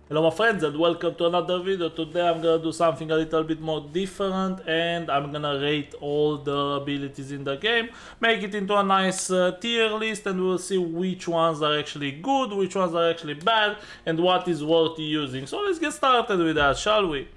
Hello my friends and welcome to another video. Today I'm gonna do something a little bit more different and I'm gonna rate all the abilities in the game, make it into a nice tier list, and we'll see which ones are actually good, which ones are actually bad, and what is worth using. So let's get started with that, shall we?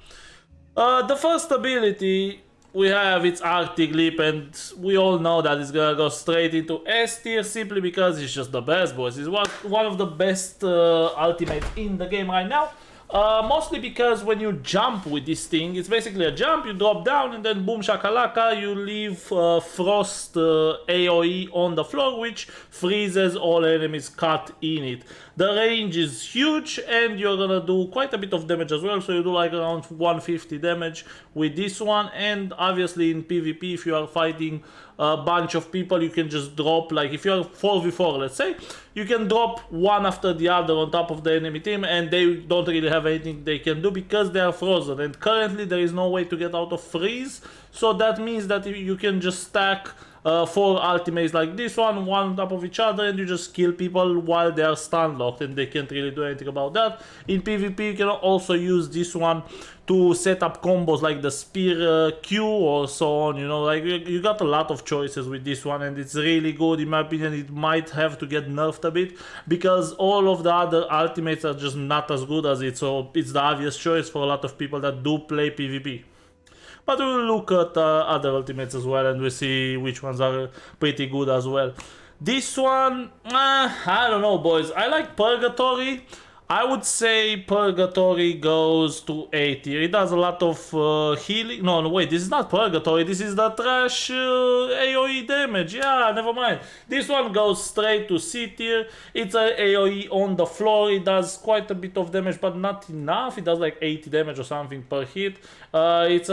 The first ability we have, it's Arctic Leap, and we all know that it's gonna go straight into S tier simply because it's just the best, boys. It's one of the best ultimates in the game right now. Mostly because when you jump with this thing, it's basically a jump, you drop down and then boom shakalaka, you leave frost AoE on the floor, which freezes all enemies caught in it. The range is huge and you're gonna do quite a bit of damage as well, so you do like around 150 damage with this one. And obviously in PvP, if you are fighting a bunch of people, you can just drop, like if you're 4v4 let's say, you can drop one after the other on top of the enemy team and they don't really have anything they can do because they are frozen, and currently there is no way to get out of freeze. So that means that you can just stack 4 ultimates like this one on top of each other, and you just kill people while they are stun locked and they can't really do anything about that. In PvP you can also use this one to set up combos like the spear Q or so on, you know, like you got a lot of choices with this one, and it's really good. In my opinion, it might have to get nerfed a bit because all of the other ultimates are just not as good as it, so it's the obvious choice for a lot of people that do play PvP. But we will look at other ultimates as well, and we'll see which ones are pretty good as well. This one, I don't know, boys. I like Purgatory. I would say Purgatory goes to A tier. It does a lot of healing. No, wait, this is not Purgatory. This is the trash AoE damage. Yeah, never mind. This one goes straight to C tier. It's a AoE on the floor. It does quite a bit of damage, but not enough. It does like 80 damage or something per hit. It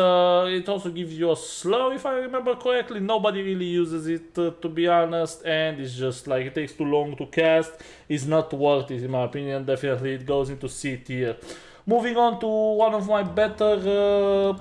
also gives you a slow, if I remember correctly. Nobody really uses it, to be honest, and it's just like it takes too long to cast. It's not worth it in my opinion. Definitely it goes into C tier. Moving on to one of my better,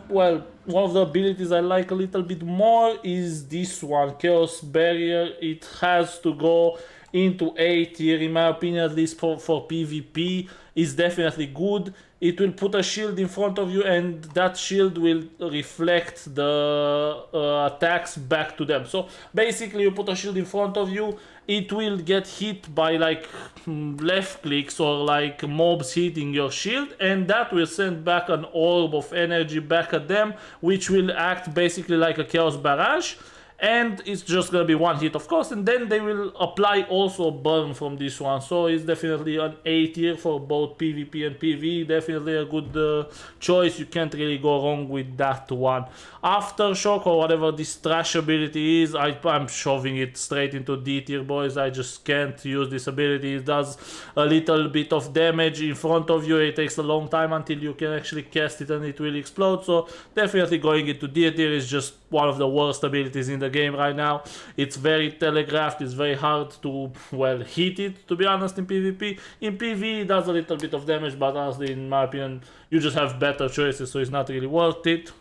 well, one of the abilities I like a little bit more is this one, Chaos Barrier. It has to go into A tier in my opinion, at least for PvP. Is definitely good. It will put a shield in front of you and that shield will reflect the attacks back to them. So basically you put a shield in front of you, it will get hit by like left clicks or like mobs hitting your shield, and that will send back an orb of energy back at them, which will act basically like a chaos barrage. And it's just gonna be one hit of course, and then they will apply also burn from this one. So it's definitely an A tier for both PvP and PvE. Definitely a good choice. You can't really go wrong with that one. Aftershock, or whatever this trash ability is, I'm shoving it straight into D tier, boys. I just can't use this ability. It does a little bit of damage in front of you. It takes a long time until you can actually cast it and it will explode. So definitely going into D tier is just one of the worst abilities in the game right now. It's very telegraphed. It's very hard to, well, hit it, to be honest, in PvP. In PvE it does a little bit of damage, but honestly in my opinion you just have better choices, so it's not really worth it.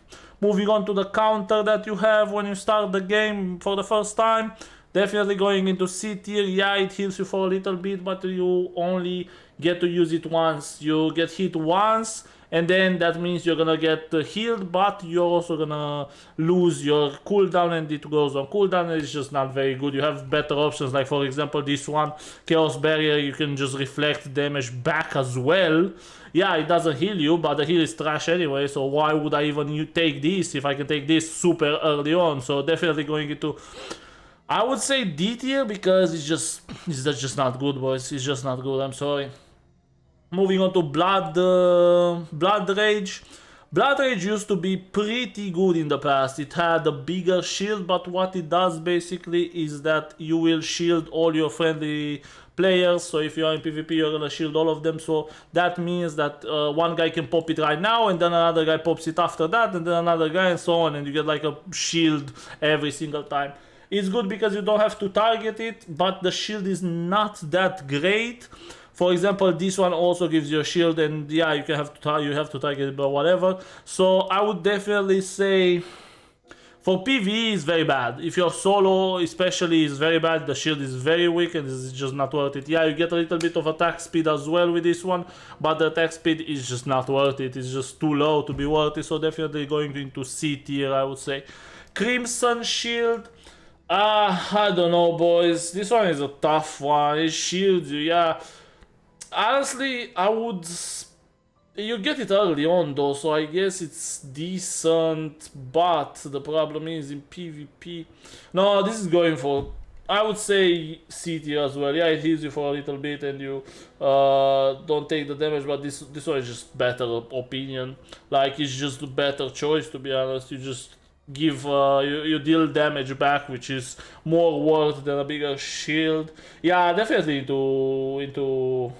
Moving on to the counter that you have when you start the game for the first time, definitely going into C tier. Yeah, it heals you for a little bit, but you only get to use it once. You get hit once and then that means you're gonna get healed, but you're also gonna lose your cooldown, and it goes on cooldown, and it's just not very good. You have better options, like for example this one, Chaos Barrier. You can just reflect damage back as well. Yeah, it doesn't heal you, but the heal is trash anyway, so why would I even take this if I can take this super early on? So definitely going into, I would say, D tier, because it's just not good, boys. It's just not good, I'm sorry. Moving on to Blood Rage. Blood Rage used to be pretty good in the past. It had a bigger shield, but what it does basically is that you will shield all your friendly players. So if you are in PvP, you're gonna shield all of them. So that means that one guy can pop it right now, and then another guy pops it after that, and then another guy, and so on, and you get like a shield every single time. It's good because you don't have to target it, but the shield is not that great. For example, this one also gives you a shield, and yeah, you have to target it, but whatever. So I would definitely say For PvE, it's very bad. If you're solo, especially, it's very bad. The shield is very weak and it's just not worth it. Yeah, you get a little bit of attack speed as well with this one, but the attack speed is just not worth it. It's just too low to be worth it, so definitely going into C tier, I would say. Crimson Shield. I don't know, boys. This one is a tough one. It shields you, yeah. Honestly, I would... You get it early on though, so I guess it's decent, but the problem is in PvP... No, this is going for... I would say C tier as well. Yeah, it heals you for a little bit and you don't take the damage, but this one is just better opinion. Like, it's just a better choice, to be honest. You just give you deal damage back, which is more worth than a bigger shield. Yeah, definitely into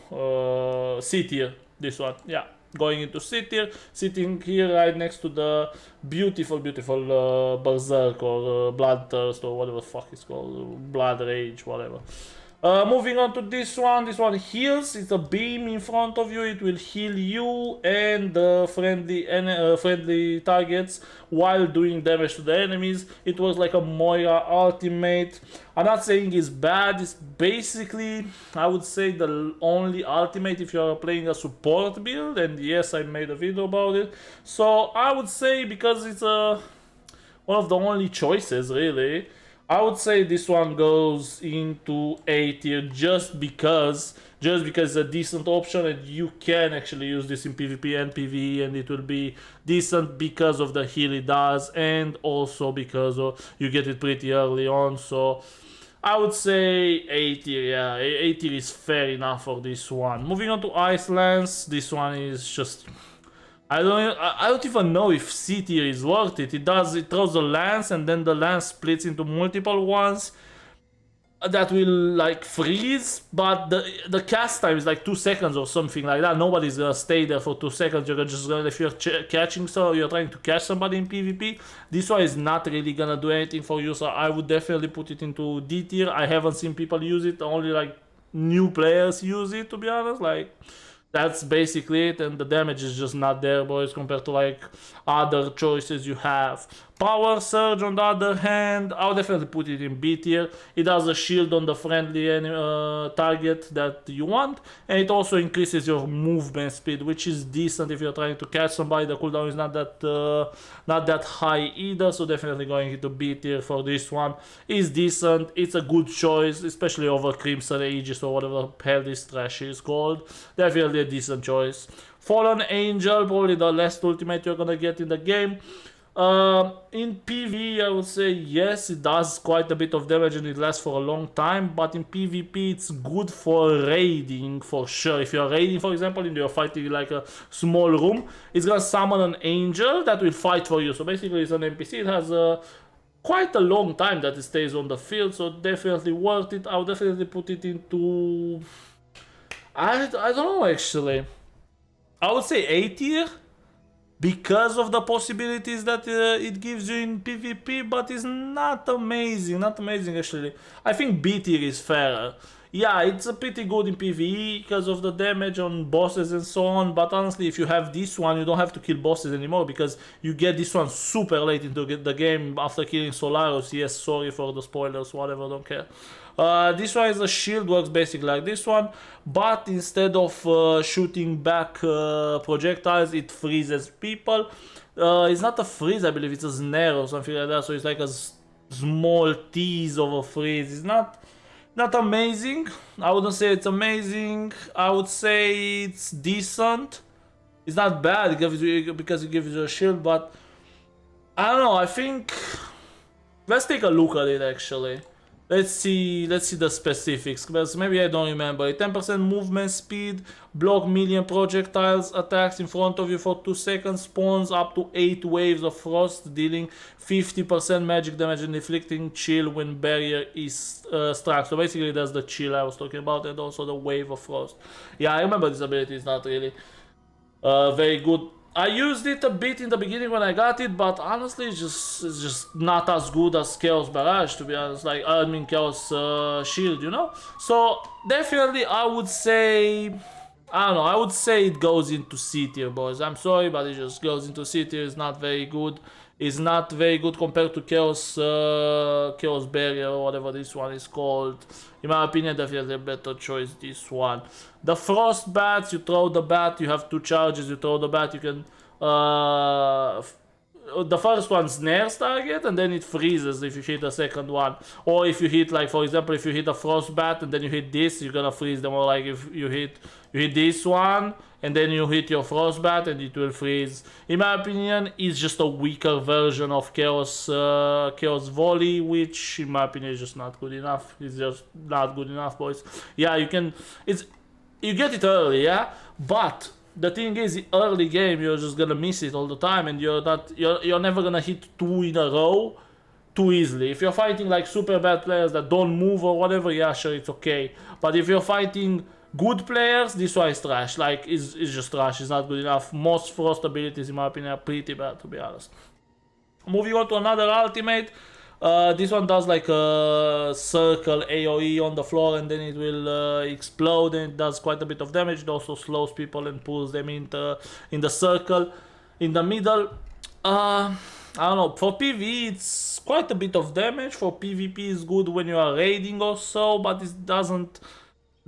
C tier, this one. Yeah, going into C tier, sitting here right next to the beautiful Berserk or Bloodthirst or whatever the fuck it's called, Blood Rage, whatever. Moving on to this one heals. It's a beam in front of you. It will heal you and the friendly targets while doing damage to the enemies. It was like a Moira ultimate. I'm not saying it's bad. It's basically, I would say, the only ultimate if you are playing a support build. And yes, I made a video about it. So I would say, because it's one of the only choices, really, I would say this one goes into A tier just because it's a decent option and you can actually use this in PvP and PvE and it will be decent because of the heal it does and also because you get it pretty early on. So I would say A tier, yeah, A tier is fair enough for this one. Moving on to Ice Lance, this one is just... I don't even know if C tier is worth it. It throws a lance and then the lance splits into multiple ones that will like freeze, but the cast time is like 2 seconds or something like that. Nobody's gonna stay there for 2 seconds. You're just gonna, if you're catching, so you're trying to catch somebody in PvP, this one is not really gonna do anything for you, so I would definitely put it into D tier. I haven't seen people use it, only like new players use it, to be honest. Like, that's basically it, and the damage is just not there, boys, compared to like other choices you have. Power Surge, on the other hand, I'll definitely put it in B tier. It does a shield on the friendly target that you want, and it also increases your movement speed, which is decent if you're trying to catch somebody. The cooldown is not that high either, so definitely going into B tier for this one is decent. It's a good choice, especially over Crimson Aegis or whatever the hell this trash is called. Definitely a decent choice. Fallen Angel, probably the last ultimate you're gonna get in the game. In PvE, I would say yes, it does quite a bit of damage and it lasts for a long time, but in PvP it's good for raiding for sure. If you're raiding, for example, and you're fighting like a small room, it's gonna summon an angel that will fight for you. So basically it's an NPC. It has quite a long time that it stays on the field, so definitely worth it. I would definitely put it into... I don't know, actually. I would say A tier, because of the possibilities that it gives you in PvP, but it's not amazing, actually. I think B tier is fairer. Yeah, it's pretty good in PvE because of the damage on bosses and so on, but honestly, if you have this one, you don't have to kill bosses anymore because you get this one super late into the game after killing Solaris. Yes, sorry for the spoilers, whatever, don't care. This one is a shield, works basically like this one, but instead of shooting back projectiles, it freezes people. It's not a freeze, I believe, it's a snare or something like that, so it's like a small tease of a freeze. It's not amazing. I wouldn't say it's amazing. I would say it's decent. It's not bad because it gives you a shield, but I don't know. I think let's take a look at it actually. Let's see the specifics, because maybe I don't remember. 10% movement speed, block million projectiles, attacks in front of you for 2 seconds, spawns up to 8 waves of frost, dealing 50% magic damage and inflicting chill when barrier is struck. So basically that's the chill I was talking about, and also the wave of frost. Yeah, I remember this ability is not really very good. I used it a bit in the beginning when I got it, but honestly it's just not as good as Chaos Barrage, to be honest. Like, I mean Chaos Shield, you know? So definitely I would say, I don't know, I would say it goes into C tier, boys. I'm sorry, but it just goes into C tier. It's not very good. is not very good compared to Chaos Barrier or whatever this one is called. In my opinion, definitely a better choice, this one. The Frost Bats, you throw the bat, you have 2 charges, you throw the bat, you can the first one snares target and then it freezes if you hit the second one. Or if you hit, like for example, if you hit a Frostbat and then you hit this, you're gonna freeze them. Or like if you hit this one and then you hit your Frostbat and it will freeze. In my opinion, it's just a weaker version of Chaos Volley, which in my opinion is just not good enough. It's just not good enough, boys. Yeah, you get it early, yeah, but the thing is, early game you're just gonna miss it all the time, and you're never gonna hit 2 in a row too easily. If you're fighting like super bad players that don't move or whatever, yeah, sure, it's okay. But if you're fighting good players, this one is trash. Like, it's just trash. It's not good enough. Most Frost abilities, in my opinion, are pretty bad, to be honest. Moving on to another ultimate. This one does like a circle AoE on the floor and then it will explode, and it does quite a bit of damage. It also slows people and pulls them in the circle in the middle. I don't know, for PvE it's quite a bit of damage. For PvP is good when you are raiding or so, but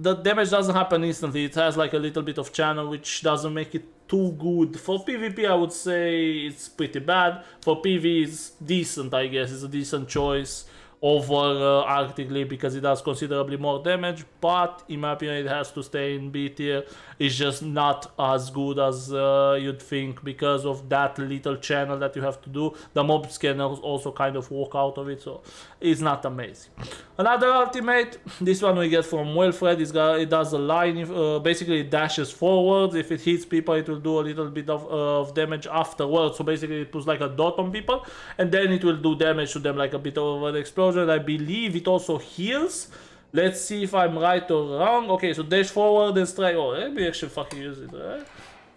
the damage doesn't happen instantly. It has like a little bit of channel, which doesn't make it too good. For PvP, I would say it's pretty bad. For PvE, it's decent, I guess. It's a decent choice over Arctic Leap because it does considerably more damage, but in my opinion it has to stay in B tier. It's just not as good as you'd think because of that little channel that you have to do. The mobs can also kind of walk out of it, so it's not amazing. Another ultimate, this one we get from Wilfred. It does a line, basically it dashes forwards. If it hits people, it will do a little bit of damage afterwards. So basically it puts like a dot on people and then it will do damage to them, like a bit of an explosion. I believe it also heals. Let's see if I'm right or wrong. Okay, so dash forward and strike. Oh, let me actually fucking use it, right?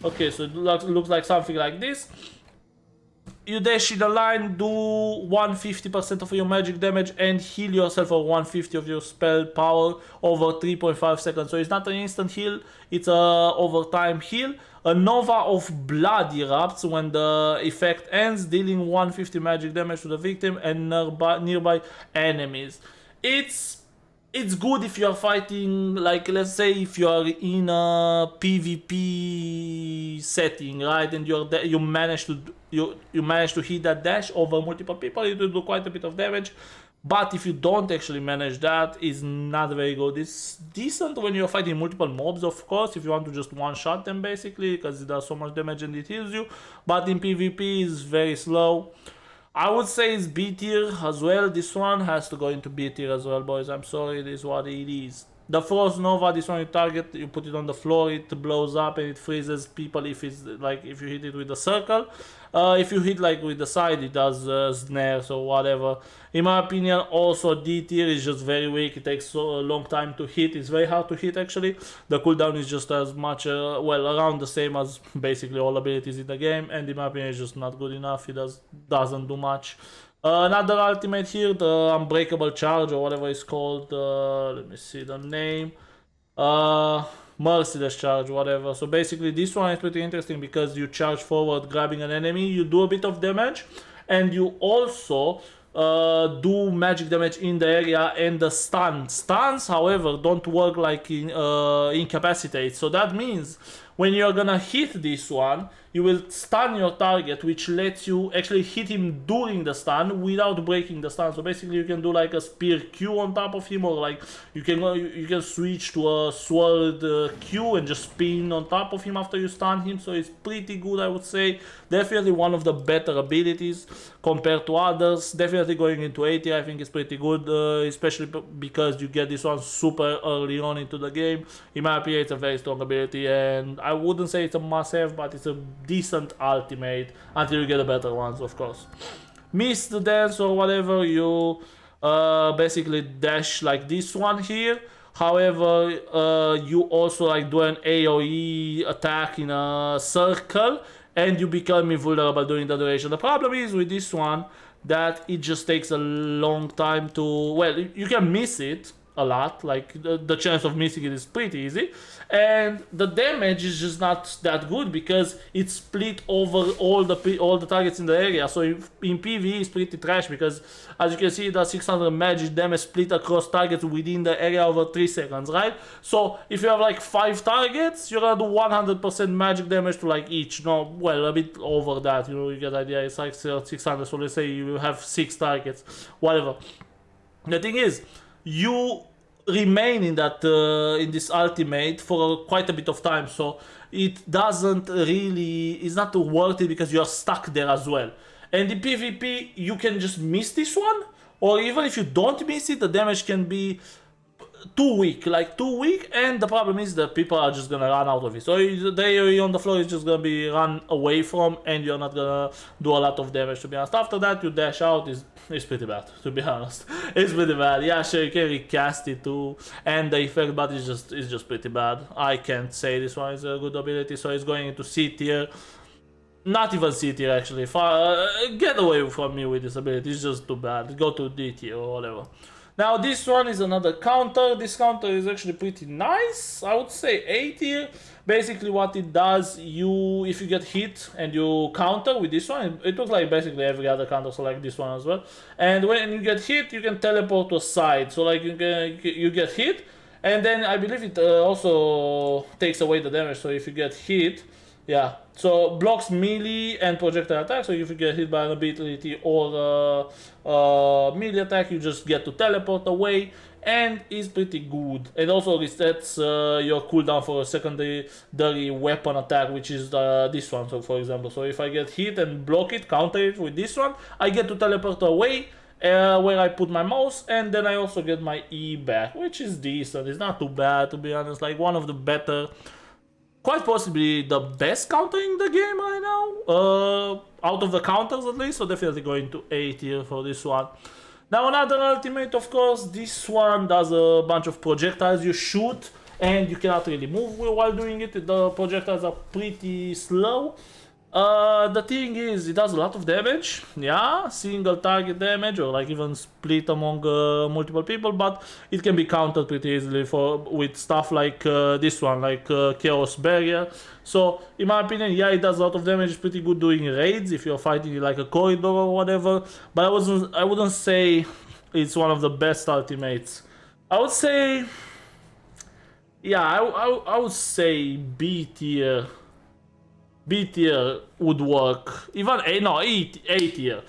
Okay, so it looks like something like this. You dash in a line, do 150% of your magic damage and heal yourself for 150 of your spell power over 3.5 seconds. So it's not an instant heal, it's a overtime heal. A Nova of Blood erupts when the effect ends, dealing 150 magic damage to the victim and nearby enemies. It's good if you are fighting, like, let's say if you are in a PvP setting, right, and you manage to hit that dash over multiple people, it will do quite a bit of damage. But if you don't actually manage that, it's not very good. It's decent when you're fighting multiple mobs, of course, if you want to just one-shot them, basically, because it does so much damage and it heals you. But in PvP, it's very slow. I would say it's B tier as well. This one has to go into B tier as well, boys. I'm sorry, this is what it is. The Frost Nova, this one you target, you put it on the floor, it blows up and it freezes people if it's like if you hit it with the circle. If you hit like with the side, it does snares or whatever. In my opinion, also D tier is just very weak. It takes so a long time to hit. It's very hard to hit actually. The cooldown is just as much, well, around the same as basically all abilities in the game, and in my opinion, it's just not good enough. It doesn't do much. Another ultimate here, the Unbreakable Charge or whatever it's called. Let me see the name. Merciless Charge, whatever. So basically this one is pretty interesting because you charge forward grabbing an enemy, you do a bit of damage, and you also do magic damage in the area and the stuns, however, don't work like in incapacitate. So that means when you're gonna hit this one, you will stun your target, which lets you actually hit him during the stun without breaking the stun. So basically you can do like a spear Q on top of him, or like you can switch to a sword Q and just spin on top of him after you stun him. So it's pretty good, I would say. Definitely one of the better abilities compared to others. Definitely going into 80, I think it's pretty good, especially because you get this one super early on into the game. In my opinion, it's a very strong ability, and I wouldn't say it's a must-have, but it's a decent ultimate until you get the better ones, of course. Miss the dance or whatever, you basically dash like this one here. However, you also like do an AoE attack in a circle and you become invulnerable during the duration. The problem is with this one that it just takes a long time to, well, you can miss it a lot. Like the chance of missing it is pretty easy, and the damage is just not that good because it's split over all the targets in the area. So in PvE it's pretty trash because as you can see, the 600 magic damage split across targets within the area over 3 seconds, right? So if you have like 5 targets, you're gonna do 100% magic damage to like each. No, well, a bit over that. You get the idea. It's like 600. So let's say you have 6 targets, whatever. The thing is, you remain in that in this ultimate for quite a bit of time, so it doesn't really, it's not worth it because you're stuck there as well. And in PvP you can just miss this one, or even if you don't miss it, the damage can be too weak, and the problem is that people are just gonna run out of it. So the AoE on the floor is just gonna be run away from, and you're not gonna do a lot of damage, to be honest. After that, you dash out, is pretty bad, to be honest. It's pretty bad. Yeah, sure, you can recast it too, and the effect, but it's just pretty bad. I can't say this one is a good ability, so it's going into C tier. Not even C tier, actually. Get away from me with this ability, it's just too bad. Go to D tier or whatever. Now this one is another counter. This counter is actually pretty nice. I would say A tier. Basically what it does, if you get hit and you counter with this one, it looks like basically every other counter, so like this one as well. And when you get hit, you can teleport to a side. So like you get hit, and then I believe it also takes away the damage. So if you get hit, yeah, so blocks melee and projectile attack. So if you get hit by an ability or melee attack, you just get to teleport away, and is pretty good. It also resets your cooldown for a secondary weapon attack, which is this one. So for example, so if I get hit and block it, counter it with this one, I get to teleport away where I put my mouse, and then I also get my E back, which is decent. It's not too bad, to be honest. Like one of the better, quite possibly the best counter in the game right now, out of the counters at least, so definitely going to A tier for this one. Now another ultimate, of course, this one does a bunch of projectiles you shoot, and you cannot really move while doing it. The projectiles are pretty slow. The thing is, it does a lot of damage, yeah, single target damage, or like even split among multiple people, but it can be countered pretty easily with stuff like this one, like Chaos Barrier. So in my opinion, yeah, it does a lot of damage. It's pretty good doing raids if you're fighting in like a corridor or whatever, but I wouldn't say it's one of the best ultimates. I would say, yeah, I would say B tier. B tier would work. Even A tier.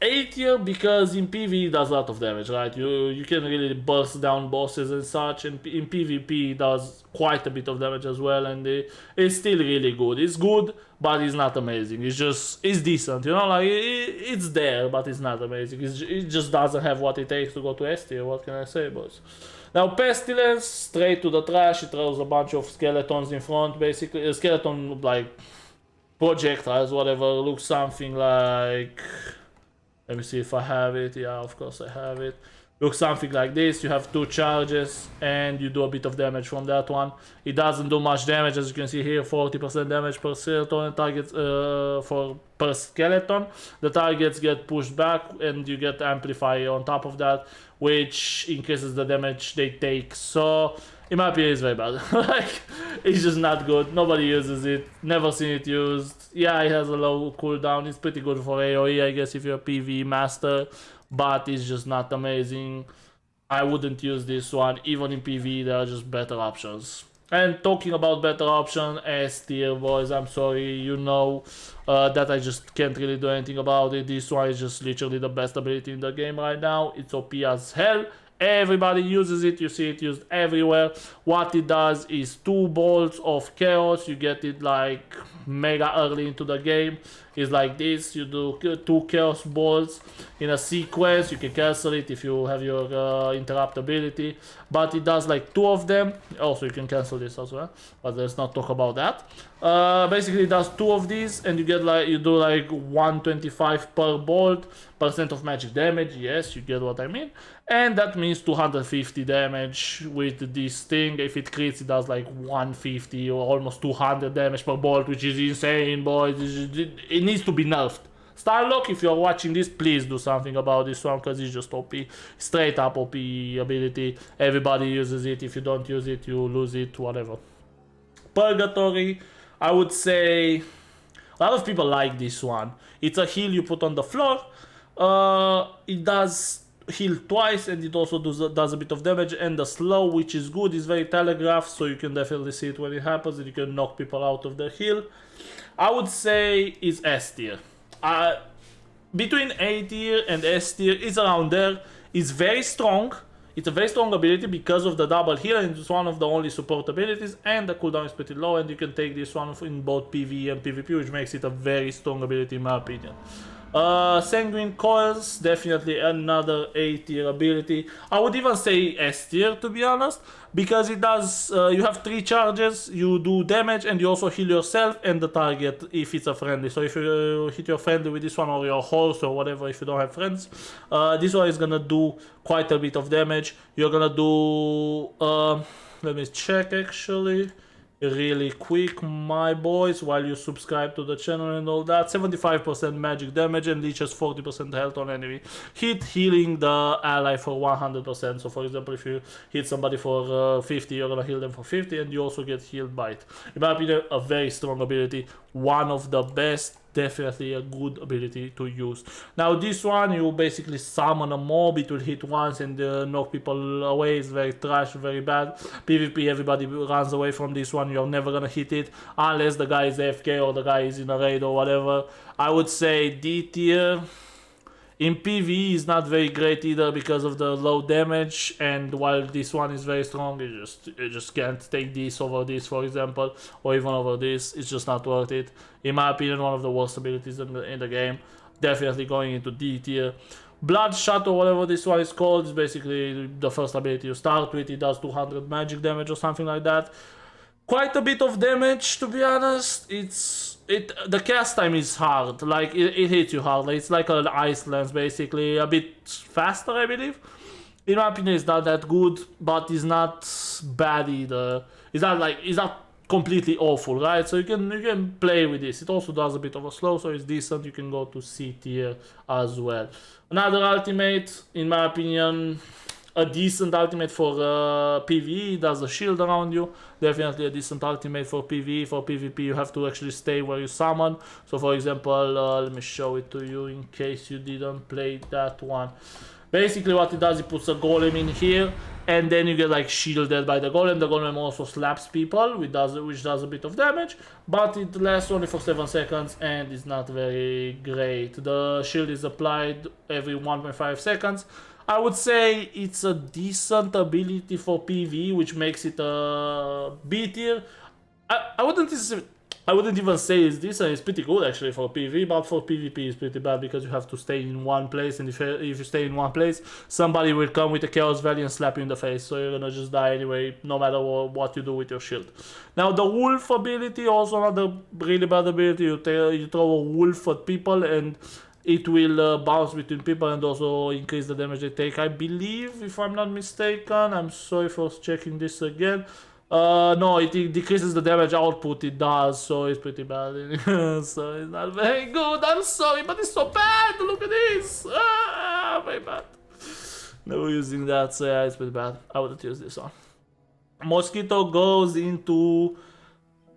A tier because in PvE it does a lot of damage, right? You can really burst down bosses and such, and in PvP it does quite a bit of damage as well, and it's still really good. It's good, but it's not amazing. It's decent, you know, like it's there, but it's not amazing. It just doesn't have what it takes to go to S tier. What can I say, boys? Now Pestilence, straight to the trash. It throws a bunch of skeletons in front, basically. A skeleton, like, projectiles, whatever. Looks something like... Let me see if I have it. Yeah, of course I have it. Looks something like this. You have 2 charges, and you do a bit of damage from that one. It doesn't do much damage, as you can see here. 40% damage per skeleton, and targets per skeleton. The targets get pushed back, and you get amplifier on top of that, which increases the damage they take. So in my opinion, it's very bad. Like, it's just not good. Nobody uses it. Never seen it used. Yeah, it has a low cooldown. It's pretty good for AoE, I guess, if you're a PvE master, but it's just not amazing. I wouldn't use this one. Even in PvE, there are just better options. And talking about better option, S tier, boys, I'm sorry, you know that I just can't really do anything about it. This one is just literally the best ability in the game right now. It's OP as hell. Everybody uses it, you see it used everywhere. What it does is 2 bolts of chaos. You get it like mega early into the game. It's like this, you do 2 chaos bolts in a sequence. You can cancel it if you have your interrupt ability, but it does like 2 of them. Also you can cancel this as well, but let's not talk about that. Basically it does 2 of these, and you get like, you do like 125 per bolt, % of magic damage. Yes, you get what I mean. And that means 250 damage with this thing. If it crits, it does like 150 or almost 200 damage per bolt, which is insane, boys. It needs to be nerfed. Starlock, if you're watching this, please do something about this one, because it's just OP. Straight up OP ability. Everybody uses it. If you don't use it, you lose it, whatever. Purgatory, I would say a lot of people like this one. It's a heal you put on the floor. It does heal twice, and it also does a bit of damage, and the slow, which is good, is very telegraphed, so you can definitely see it when it happens, and you can knock people out of the heal. I would say it's S tier. Between A tier and S tier, it's around there. It's very strong. It's a very strong ability because of the double heal, and it's one of the only support abilities, and the cooldown is pretty low, and you can take this one in both PvE and PvP, which makes it a very strong ability in my opinion. Sanguine Coils, definitely another A tier ability. I would even say S tier, to be honest, because it does, you have 3 charges, you do damage, and you also heal yourself and the target if it's a friendly. So if you hit your friendly with this one, or your horse or whatever, if you don't have friends, this one is gonna do quite a bit of damage. You're gonna do, let me check actually really quick, my boys, while you subscribe to the channel and all that. 75% magic damage and leeches 40% health on enemy hit, healing the ally for 100%. So for example, if you hit somebody for 50, you're gonna heal them for 50, and you also get healed by it. In my opinion, a very strong ability, one of the best, definitely a good ability to use. Now this one, you basically summon a mob, it will hit once and knock people away. It's very trash, very bad. PvP, everybody runs away from this one. You're never gonna hit it unless the guy is AFK or the guy is in a raid or whatever. I would say D tier. In PvE is not very great either because of the low damage, and while this one is very strong, you just can't take this over this, for example, or even over this. It's just not worth it. In my opinion, one of the worst abilities in the game. Definitely going into D tier. Bloodshot, or whatever this one is called, is basically the first ability you start with. It does 200 magic damage or something like that. Quite a bit of damage, to be honest. The cast time is hard, like it hits you hard. It's like an ice lance, basically, a bit faster, I believe. In my opinion, it's not that good, but it's not bad either. It's not completely awful, right? So you can play with this. It also does a bit of a slow, so it's decent. You can go to C tier as well. Another ultimate, in my opinion, a decent ultimate for PvE, does a shield around you. Definitely a decent ultimate for PvE. For PvP, you have to actually stay where you summon. So for example, let me show it to you in case you didn't play that one. Basically what it does, it puts a golem in here, and then you get like shielded by the golem. The golem also slaps people, which does a bit of damage, but it lasts only for 7 seconds and is not very great. The shield is applied every 1.5 seconds. I would say it's a decent ability for PvE, which makes it a B tier. I wouldn't even say it's decent. It's pretty good actually for PvE, but for PvP it's pretty bad because you have to stay in one place, and if you stay in one place, somebody will come with a Chaos Valley and slap you in the face, so you're gonna just die anyway, no matter what you do with your shield. Now the Wolf ability, also another really bad ability. You throw a wolf at people, and it will bounce between people and also increase the damage they take, I believe, if I'm not mistaken. I'm sorry for checking this again. No, it decreases the damage output, it does, so it's pretty bad. So it's not very good, I'm sorry, but it's so bad. Look at this. Very bad. Never using that, so yeah, it's pretty bad. I wouldn't use this one. Mosquito goes into,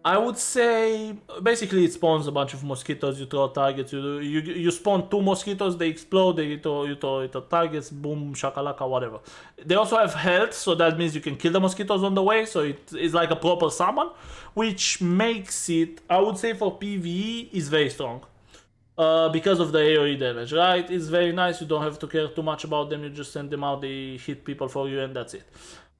I would say, basically it spawns a bunch of mosquitoes. You throw targets, you spawn 2 mosquitoes, they explode, you throw it at targets, boom, shakalaka, whatever. They also have health, so that means you can kill the mosquitoes on the way, so it is like a proper summon, which makes it, I would say for PvE, is very strong. Because of the AoE damage, right? It's very nice, you don't have to care too much about them, you just send them out, they hit people for you, and that's it.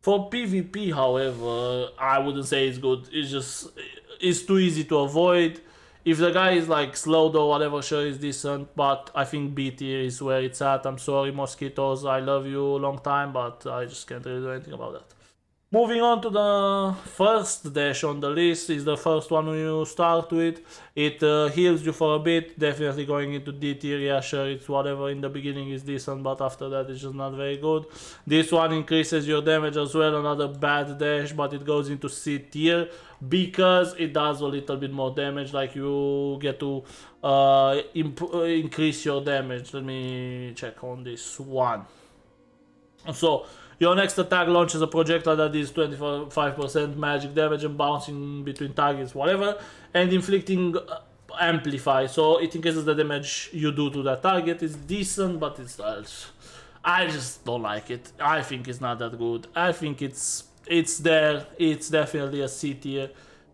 For PvP, however, I wouldn't say it's good. It's too easy to avoid. If the guy is like slowed or whatever, sure, it's decent, but I think B tier is where it's at. I'm sorry, mosquitoes, I love you, long time, but I just can't really do anything about that. Moving on to the first dash on the list is the first one you start with. It heals you for a bit, definitely going into D tier, yeah sure, it's whatever, in the beginning is decent, but after that it's just not very good. This one increases your damage as well, another bad dash, but it goes into C tier because it does a little bit more damage, like you get to increase your damage. Let me check on this one. So, your next attack launches a projectile that is 25% magic damage and bouncing between targets, whatever, and inflicting amplify. So it increases the damage you do to that target. It's decent, but it's I just don't like it. I think it's not that good. I think it's there. It's definitely a C tier.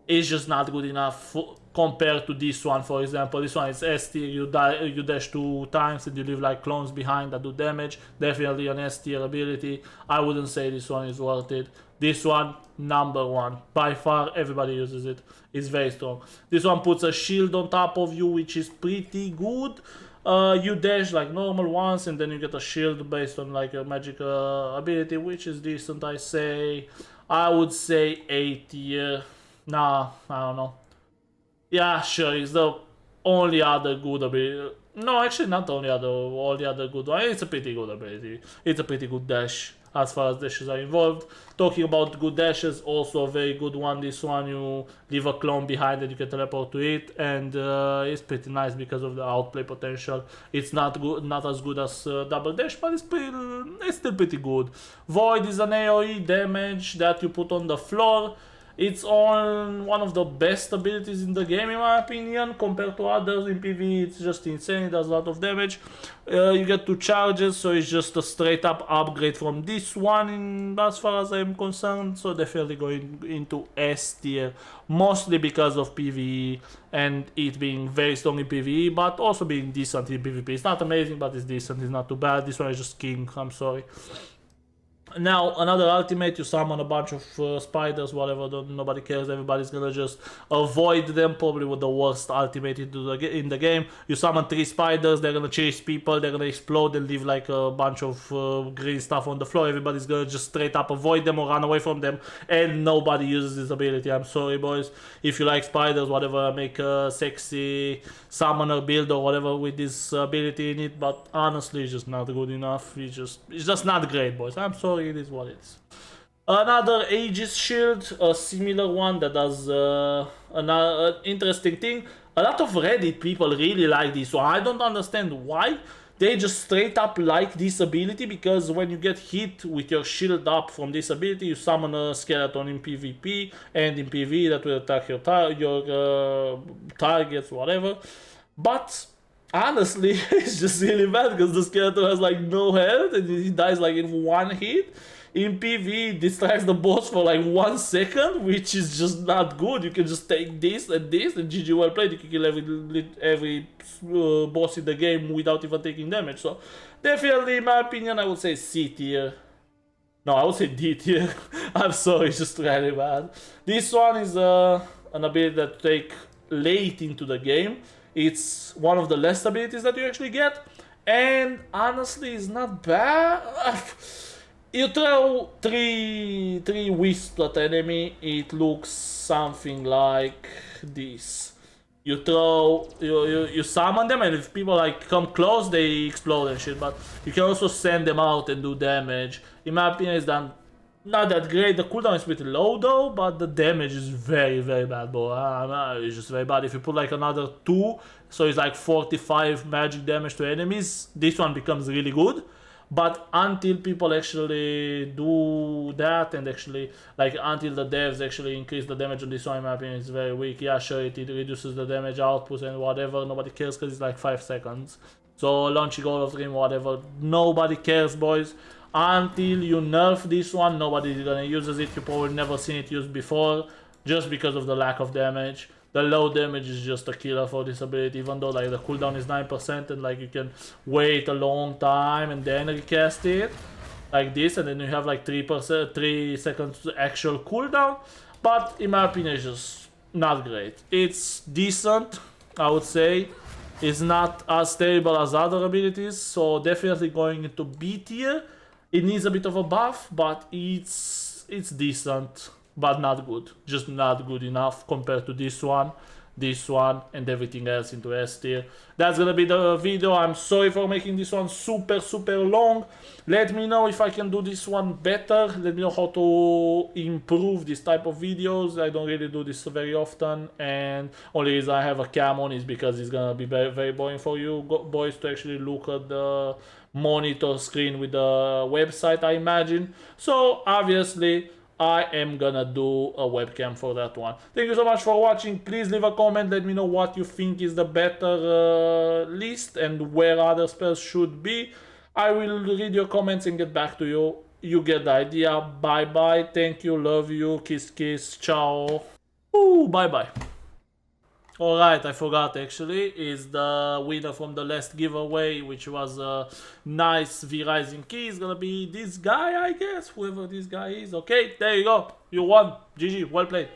It's just not good enough compared to this one, for example. This one is S tier, you dash 2 times and you leave like clones behind that do damage. Definitely an S tier ability. I wouldn't say this one is worth it. This one, number one. By far, everybody uses it. It's very strong. This one puts a shield on top of you, which is pretty good. You dash like normal once and then you get a shield based on like a magic ability, which is decent, I say. I would say A tier. Nah, I don't know. Yeah, sure, it's the only other good ability. No, actually not the only other, all the other good one. It's a pretty good ability. It's a pretty good dash as far as dashes are involved. Talking about good dashes, also a very good one. This one, you leave a clone behind and you can teleport to it, and it's pretty nice because of the outplay potential. It's not good, not as good as double dash, but it's still pretty good. Void is an AoE damage that you put on the floor. It's on one of the best abilities in the game, in my opinion, compared to others. In PvE, it's just insane, it does a lot of damage. You get 2 charges, so it's just a straight up upgrade from this one, as far as I'm concerned. So definitely going into S tier, mostly because of PvE and it being very strong in PvE, but also being decent in PvP. It's not amazing, but it's decent, it's not too bad. This one is just king, I'm sorry. Now, another ultimate, you summon a bunch of spiders, whatever, nobody cares, everybody's gonna just avoid them, probably with the worst ultimate in the game. You summon 3 spiders, they're gonna chase people, they're gonna explode and leave like a bunch of green stuff on the floor. Everybody's gonna just straight up avoid them or run away from them, and nobody uses this ability. I'm sorry, boys. If you like spiders, whatever, make a sexy summoner build or whatever with this ability in it, but honestly, it's just not good enough. It's just not great, boys. I'm sorry. It is what it is. Another Aegis shield, a similar one that does an interesting thing. A lot of Reddit people really like this one. I don't understand why. They just straight up like this ability, because when you get hit with your shield up from this ability, you summon a skeleton in PvP and in PvE that will attack your targets, whatever. But honestly, it's just really bad because the skeleton has like no health and he dies like in 1 hit. In PvE, it distracts the boss for like 1 second, which is just not good. You can just take this and GG well played. You can kill every boss in the game without even taking damage. So definitely, in my opinion, I would say C tier. No, I would say D tier. I'm sorry, it's just really bad. This one is an ability that you take late into the game. It's one of the less abilities that you actually get, and honestly, it's not bad. You throw three wisps at enemy, it looks something like this. You throw, you summon them, and if people like come close, they explode and shit. But you can also send them out and do damage. In my opinion, it's done not that great. The cooldown is pretty low though, but the damage is very, very bad, bro. It's just very bad. If you put like another 2, so it's like 45 magic damage to enemies, this one becomes really good. But until people actually do that, and actually, like, until the devs actually increase the damage on this one, in my opinion, it's very weak. Yeah, sure, it reduces the damage output and whatever. Nobody cares because it's like 5 seconds. So launching all of them, whatever. Nobody cares, boys. Until you nerf this one, nobody's gonna use it. You probably never seen it used before, just because of the lack of damage. The low damage is just a killer for this ability, even though like the cooldown is 9% and like you can wait a long time and then recast it like this, and then you have like 3 seconds actual cooldown. But in my opinion, it's just not great. It's decent, I would say. It's not as terrible as other abilities, so definitely going into B tier. It needs a bit of a buff, but it's it's decent, but not good. Just not good enough compared to this one, and everything else into S tier. That's gonna be the video. I'm sorry for making this one super long. Let me know if I can do this one better. Let me know how to improve this type of videos. I don't really do this very often, and only reason I have a cam on is because it's gonna be very boring for you boys to actually look at the monitor screen with the website, I imagine. So obviously I am gonna do a webcam for that one. Thank you so much for watching. Please leave a comment. Let me know what you think is the better list and where other spells should be. I will read your comments and get back to you. You get the idea. Bye bye. Thank you. Love you. Kiss kiss. Ciao. Ooh, bye bye. Alright, I forgot actually, is the winner from the last giveaway, which was a nice V-Rising key. Is gonna be this guy, I guess, whoever this guy is. Okay, there you go. You won. GG, well played.